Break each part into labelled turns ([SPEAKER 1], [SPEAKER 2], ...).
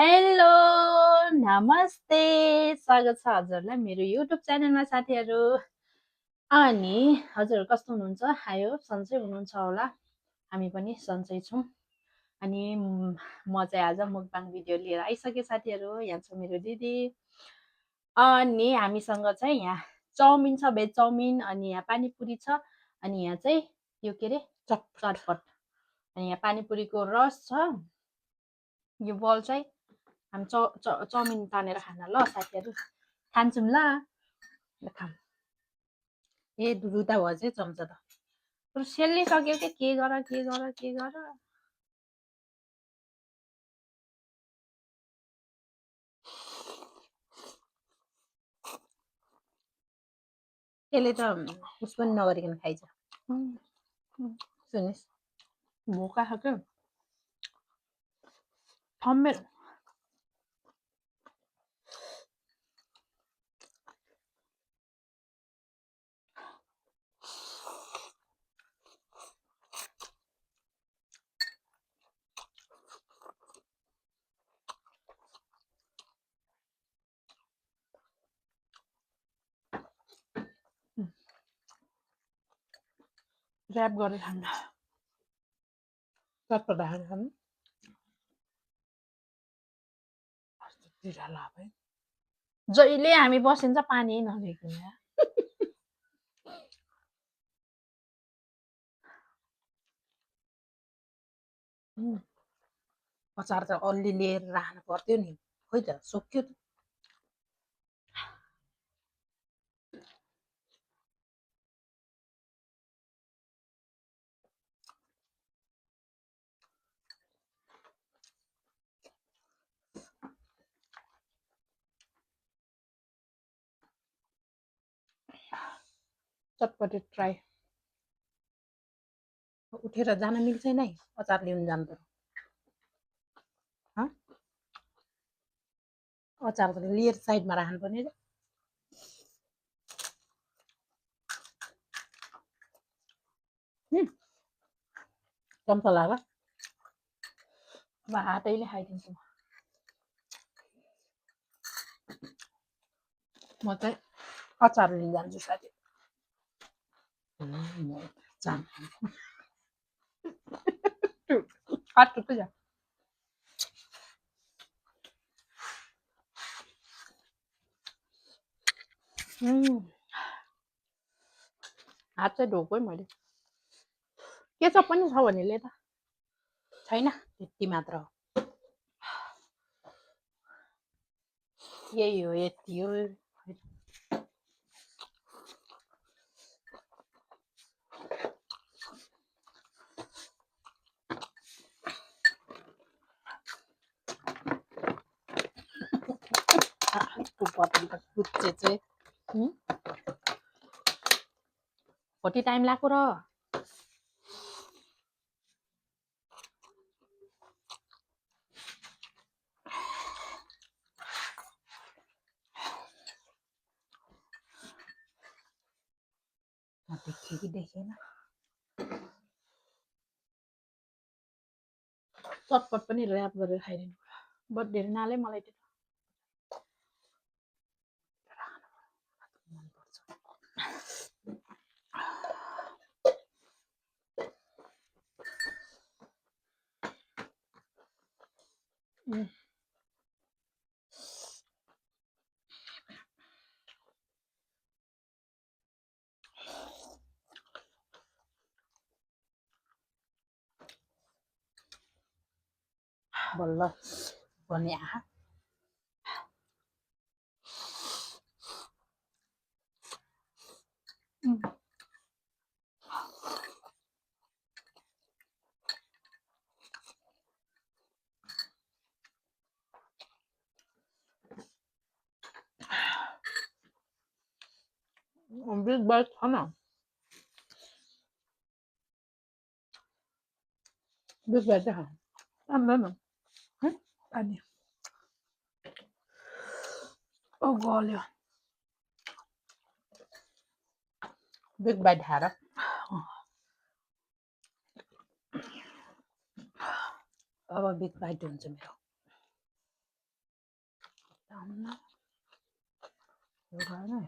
[SPEAKER 1] Hello नमस्ते स्वागत छ हजुरलाई मेरो युट्युब च्यानलमा साथीहरू। अनि हजुरहरू कस्तो हुनुहुन्छ? आयो सन्चै हुनुहुन्छ होला। हामी पनि सन्चै छौँ। अनि म चाहिँ आज मुकबाङ भिडियो लिएर आइसकेँ साथीहरू। यहाँ छ मेरो दिदी। अनि हामीसँग चाहिँ यहाँ चाउमिन छ, भेज चाउमिन। अनि यहाँ पानीपुरी छ। अनि यहाँ चाहिँ यो के अरे चटपट। अनि यहाँ पानीपुरीको रस छ। यो बल चाहिँ हामी चाउमिन तानेर खान ल साथीहरू। खान्छौँ ल खाऊँ। ए दुधुता भयो चाहिँ चम्चा त सेल्लिसक्यो के गर यसले त उस पनि नगरिकन खाइन्छ। सुनिस् भोका छ क्या थम्मेर। ऱ्याप गरेर खानु चटपट राखेर खानु है। जहिले हामी बसिन्छ पानी नदेखिन। अचार त अलि लिएर राख्नु पर्थ्यो नि, खोइ त सक्यो त। चटपटे ट्राई उठेर जान मिल्छ नै अचार लिन जानु पर्यो। अचार त लिएर साइडमा राख्नु पर्ने। चम्चा लाग्यो हातैले खाइदिन्छु म चाहिँ अचार लिन जान्छु साथी। हात चाहिँ ढोकै मैले। केचप पनि छ भनेले त छैन, त्यति मात्र हो। यही हो, यति हो। कति टाइम लाग्यो र देखेन। चटपट पनि ऱ्याप गरेर खाइदिनु बट धेरै नाले मलाई त्यो बल्ल भने आहा बिग बाइट छ न। बिग बाइट चाहिँ खानु पानी गल्यो। बिग बाइट खाएर अब बिग बाइट हुन्छ मेरो। आउन यो गर्ने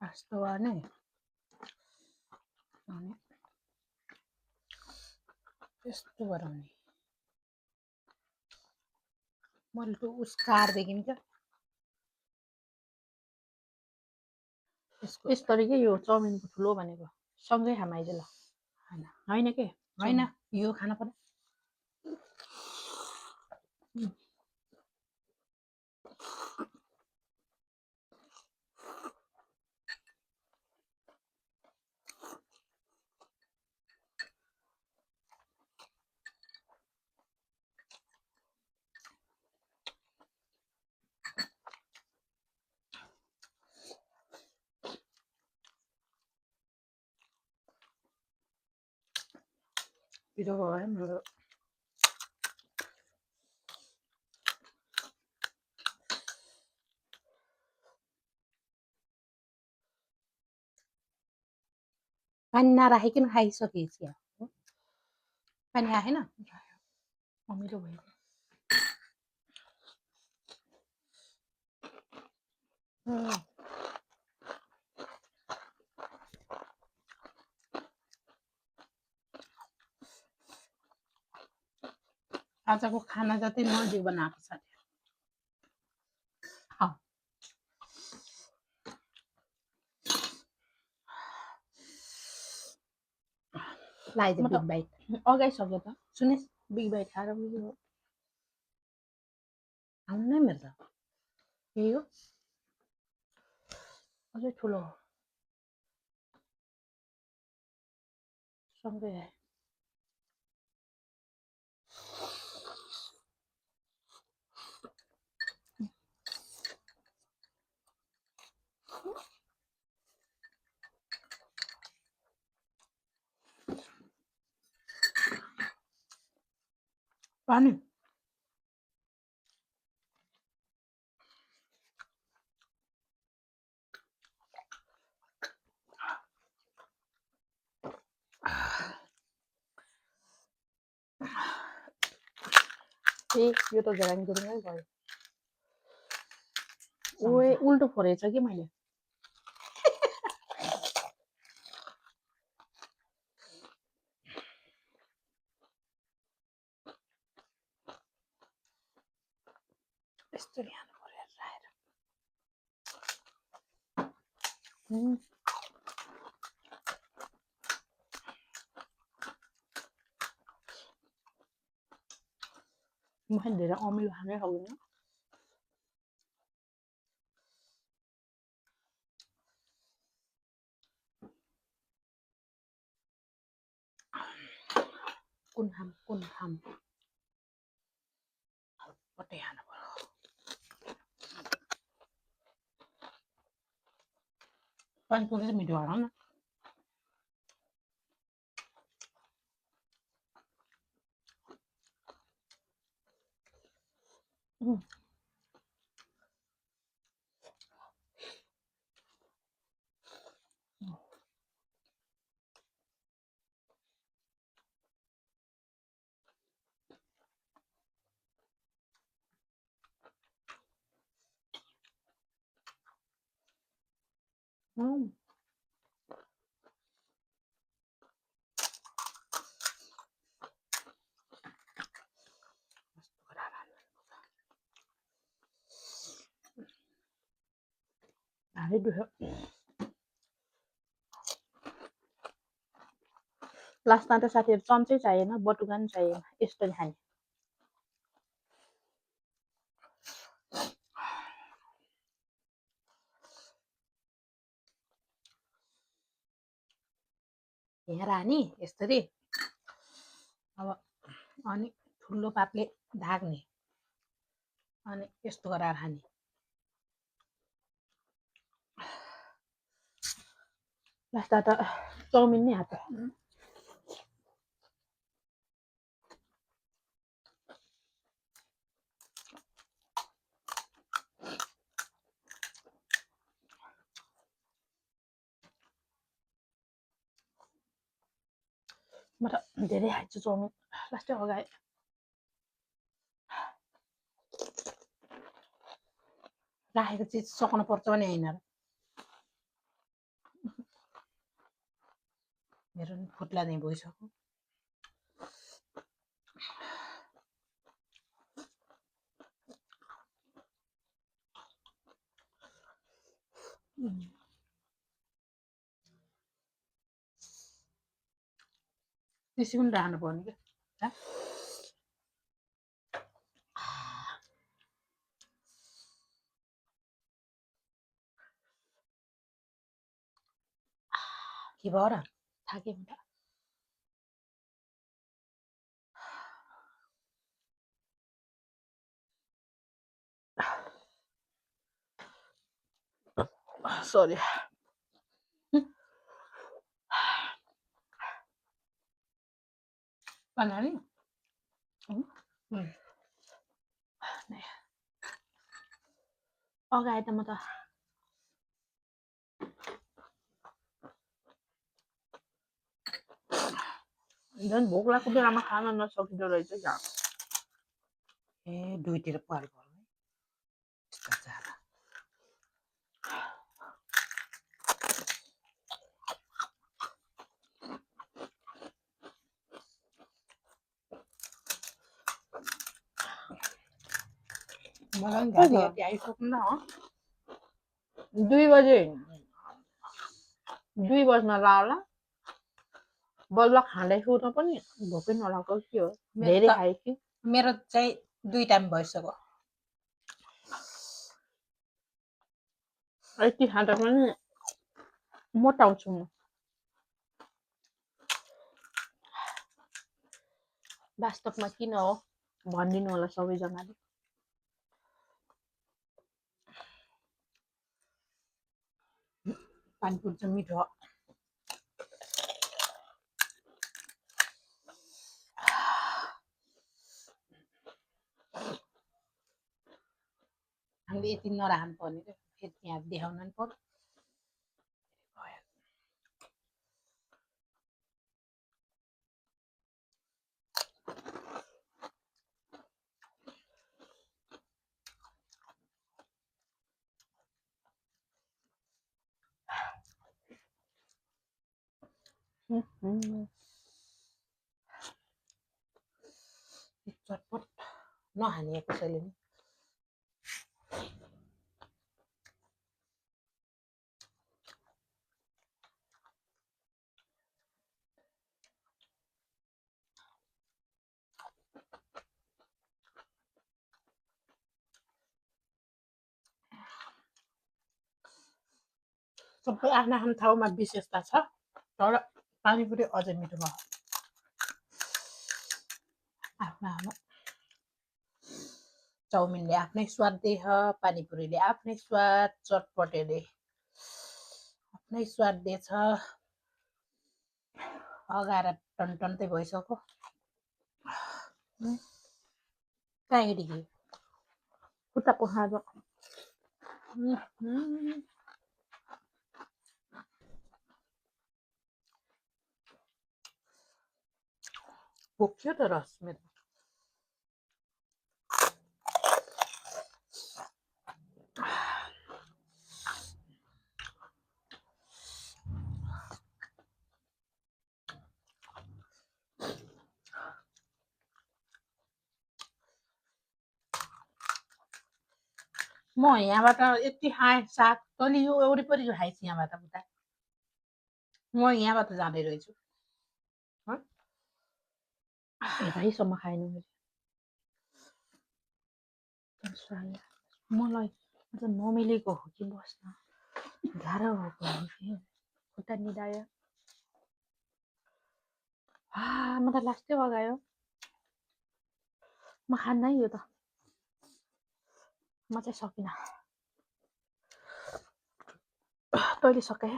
[SPEAKER 1] यस्तो गर्ने अनि यस्तो गराउने मैले त उस काट्देखि क्या यस तरिकै यो चाउमिनको ठुलो भनेको सँगै खाम आइज ल होइन होइन के होइन यो खान पर्यो पिरो भयो मेरो पानी नराखिकन खाइसकेपछि पानी आएन अमिलो भयो आजको खाना जति नजिक बनाएको छ लाइज बिग बाइट अगाइसक्यो त सुनेस् बिग बाइट खाएर आउनु नै मेरो त यही हो अझै ठुलो हो सँगै आयो पानी यो त झराङ झुरुङै भयो ओए उल्टो फोरेछ कि मैले यस्तो ल्याउनु पर्यो राखेर म धेरै अमिलो खानै सक्दिनँ कुन खाम कतै खानु पर्यो पानीपुरी चाहिँ मिठो होला न हालै दुख्यो लास्टमा त साथीहरू चम्चै चाहिएन बटुका पनि चाहिएन यस्तो खाने यहाँ रानी यसरी अब अनि ठुलो पातले ढाक्ने अनि यस्तो गरेर खाने लास्टमा त चाउमिन नै हात म त धेरै खान्छु चाउमिन लास्टै अगाए
[SPEAKER 2] राखेको चिज सकाउनु पर्छ भने होइन र मेरो नि फुट्ला नै भइसक्यो त्यसै पनि राख्नु पर्ने क्या के भयो र
[SPEAKER 1] थाके म त
[SPEAKER 2] सरी बनानी
[SPEAKER 1] अगाए त म त झन् भोक लागेको बेलामा खान नसकिँदो रहेछ क्या
[SPEAKER 2] ए दुईतिर पार भयो यस्तो जाडो मलाई पनि घरि घरि आइसक्नु हो
[SPEAKER 1] 2 बजे 2 बज्न लाग्ला बल्ल खाँदै सुत्न पनि भोकै नलाग्दो के हो धेरै खाएँ कि
[SPEAKER 2] मेरो चाहिँ 2 टाइम भइसक्यो
[SPEAKER 1] यति खाँदा पनि मोटाउँछु म वास्तवमा किन हो भनिदिनु होला सबैजनाले
[SPEAKER 2] पानीपुरी चाहिँ मिठो हो हामीले यति नराख्नु पर्ने क्या फेरि त्यहाँ देखाउन नि पर्यो चटपट नखाने कसैले नि सबै आफ्नो आफ्नो ठाउँमा विशेषता छ तर पानीपुरी अझै मिठो भयो आफ्नो आफ्नो चाउमिनले आफ्नै स्वाद देख पानीपुरीले आफ्नै स्वाद चटपटेले आफ्नै स्वाद दिएछ अगाएर टनटन्दै भइसक्यो कहाँ हिँडेको
[SPEAKER 1] खुट्टाको खाँदो
[SPEAKER 2] पुग्यो त रस मेरो म यहाँबाट यति खाएँ साग तैँले यो वरिपरि खाएछ यहाँबाट उता म यहाँबाट जाँदै रहेछु
[SPEAKER 1] यतैसम्म खाएन मैले मलाई अझ नमिलेको हो कि बस्न गाह्रो भएको हो कि खुट्टा निदायो म त लास्टै लगायो म खान्न है यो त म चाहिँ सकिनँ तैँले सके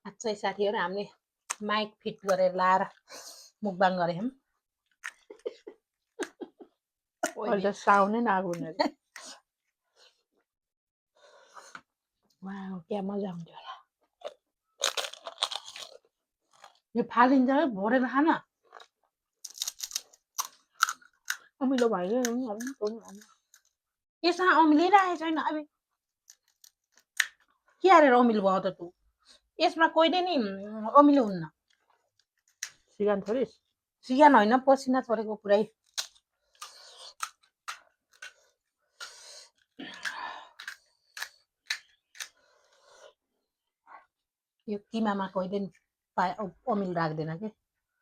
[SPEAKER 2] आजै साथीहरू हामीले माइक फिट गरेर लाएर मुकबाङ गरेछौँ
[SPEAKER 1] अहिले साउन्डै नआएको हुनाले
[SPEAKER 2] वाह क्या मजा हुन्थ्यो होला यो फालिन्छ है भोरेर खान अमिलो भयो यसमा अमिलिरहेको छैन अब के हालेर अमिलो भयो त तँ यसमा कहिले नि अमिलो हुन्न
[SPEAKER 1] सिगान छोडिस्
[SPEAKER 2] सिगान होइन पसिना छोडेको पुरै यो किमामा कहिले नि अमिलो राख्दैन के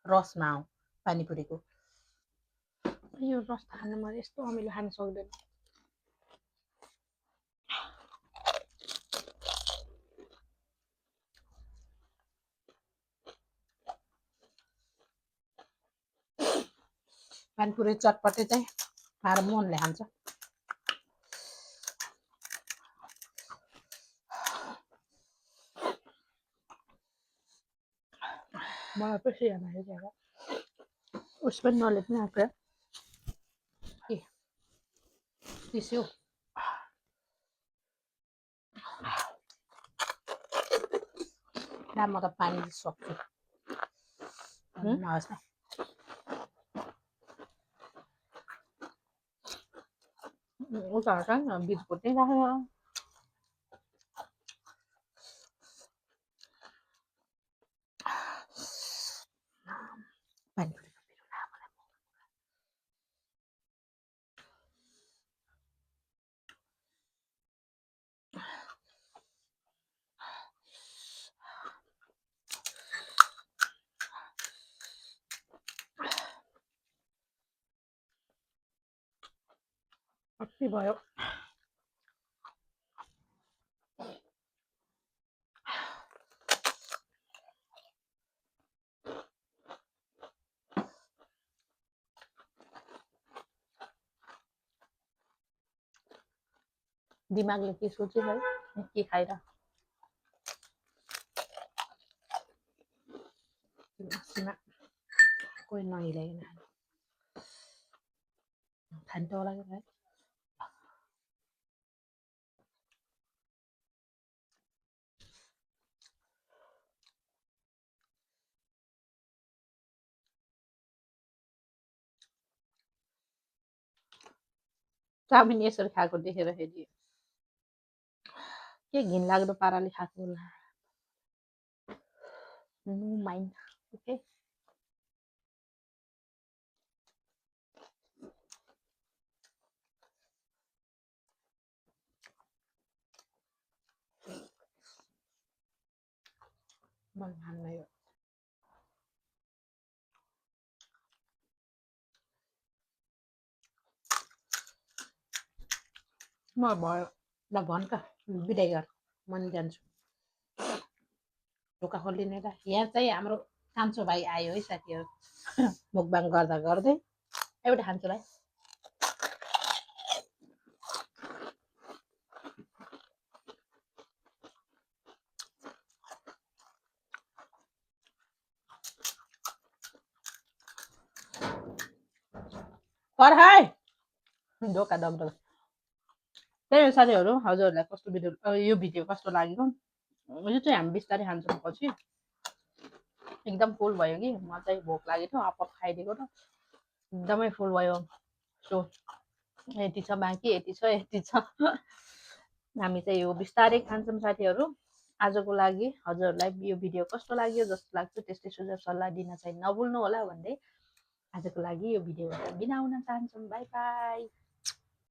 [SPEAKER 2] रसमा आऊ पानीपुरीको
[SPEAKER 1] यो रस खानु मैले यस्तो अमिलो खान सक्दैन
[SPEAKER 2] पानीपुरी चटपटे चाहिँ खाएर मनले खान्छ
[SPEAKER 1] मलाई पनि सिगान आइसक्यो उस पनि नले पनि आएको
[SPEAKER 2] तिस्यो म त पानी सक्छु नहोस् न
[SPEAKER 1] उता बिचको चाहिँ राखेर
[SPEAKER 2] पानीपुरी
[SPEAKER 1] कति भयो दिमागले के सोच्यो है के खाएर
[SPEAKER 2] सीमा कोही नहिलाइकन खान्छ होला है
[SPEAKER 1] चाउमिन यसरी खाएको देखेर फेरि के घिनलाग्दो पाराले खाएको होला नो माइन्ड ओके
[SPEAKER 2] मन खान्न यो
[SPEAKER 1] म भयो
[SPEAKER 2] ल भन् त बिदाइ गर मन जान्छु ढोका खोलिने र यहाँ चाहिँ हाम्रो कान्छो भाइ आयो है साथीहरू मुकबाङ गर्दा गर्दै एउटा खान्छु भाइ कर है ढोका दग्दो
[SPEAKER 1] त्यही हो साथीहरू हजुरहरूलाई कस्तो भिडियो यो भिडियो कस्तो लागेको यो चाहिँ हामी बिस्तारै खान्छौँ पछि एकदम फुल भयो कि म चाहिँ भोक लाग्यो थियो अपअप खाइदिएको त एकदमै फुल भयो सो यति छ बाँकी यति छ यति छ हामी चाहिँ यो बिस्तारै खान्छौँ साथीहरू आजको लागि हजुरहरूलाई यो भिडियो कस्तो लाग्यो जस्तो लाग्छ त्यस्तै सुझाव सल्लाह दिन चाहिँ नभुल्नु होला भन्दै आजको लागि यो भिडियोबाट बिदा हुन चाहन्छौँ बाई बाई